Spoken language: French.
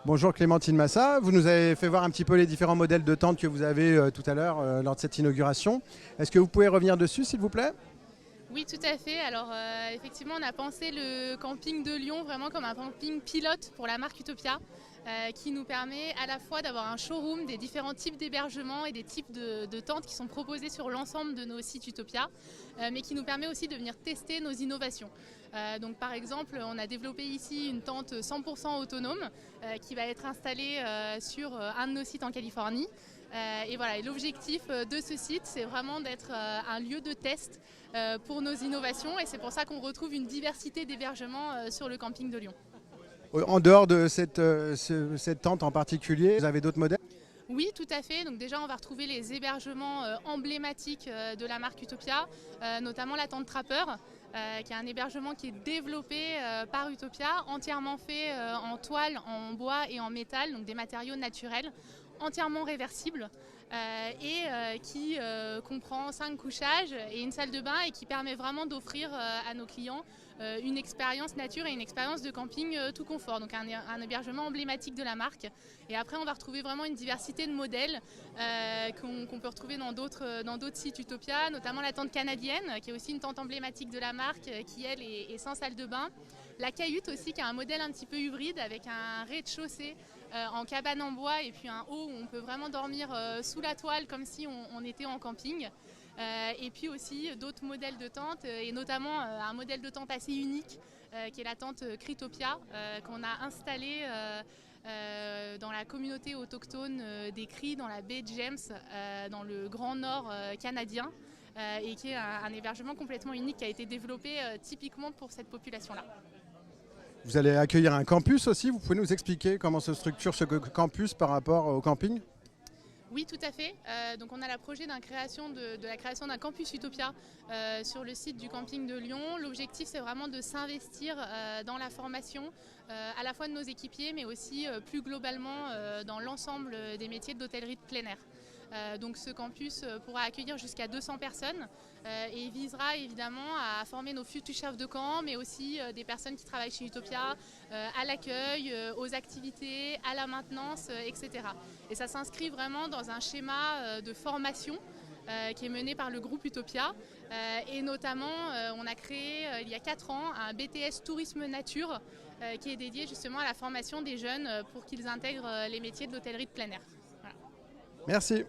Bonjour Clémentine Massa, vous nous avez fait voir un petit peu les différents modèles de tentes que vous avez tout à l'heure lors de cette inauguration. Est-ce que vous pouvez revenir dessus s'il vous plaît? Oui, tout à fait. Alors, effectivement, on a pensé le camping de Lyon vraiment comme un camping pilote pour la marque Utopia, qui nous permet à la fois d'avoir un showroom des différents types d'hébergements et des types de tentes qui sont proposés sur l'ensemble de nos sites Utopia, mais qui nous permet aussi de venir tester nos innovations. Donc, par exemple, on a développé ici une tente 100% autonome qui va être installée sur un de nos sites en Californie. Et voilà, l'objectif de ce site, c'est vraiment d'être un lieu de test pour nos innovations, et c'est pour ça qu'on retrouve une diversité d'hébergements sur le camping de Lyon. En dehors de cette tente en particulier, vous avez d'autres modèles? Oui, tout à fait. Donc déjà, on va retrouver les hébergements emblématiques de la marque Utopia, notamment la tente Trapper, qui est un hébergement qui est développé par Utopia, entièrement fait en toile, en bois et en métal, donc des matériaux naturels, entièrement réversibles, et qui comprend 5 couchages et une salle de bain, et qui permet vraiment d'offrir à nos clients une expérience nature et une expérience de camping tout confort. Donc un hébergement emblématique de la marque. Et après, on va retrouver vraiment une diversité de modèles qu'on peut retrouver dans d'autres sites Utopia, notamment la tente canadienne, qui est aussi une tente emblématique de la marque, qui elle est sans salle de bain. La cahute aussi, qui a un modèle un petit peu hybride, avec un rez-de-chaussée en cabane en bois, et puis un haut où on peut vraiment dormir sous la toile comme si on était en camping. Et puis aussi d'autres modèles de tentes, et notamment un modèle de tente assez unique qui est la tente Critopia, qu'on a installée dans la communauté autochtone des Cris, dans la baie James, dans le Grand Nord canadien, et qui est un hébergement complètement unique qui a été développé typiquement pour cette population-là. Vous allez accueillir un campus aussi, vous pouvez nous expliquer comment se structure ce campus par rapport au camping? Oui, tout à fait. Donc on a le projet de la création d'un campus Utopia sur le site du camping de Lyon. L'objectif, c'est vraiment de s'investir dans la formation à la fois de nos équipiers, mais aussi plus globalement dans l'ensemble des métiers de l'hôtellerie de plein air. Donc ce campus pourra accueillir jusqu'à 200 personnes et visera évidemment à former nos futurs chefs de camp, mais aussi des personnes qui travaillent chez Utopia, à l'accueil, aux activités, à la maintenance, etc. Et ça s'inscrit vraiment dans un schéma de formation qui est mené par le groupe Utopia. Et notamment, on a créé il y a 4 ans un BTS Tourisme Nature qui est dédié justement à la formation des jeunes pour qu'ils intègrent les métiers de l'hôtellerie de plein air. Voilà. Merci.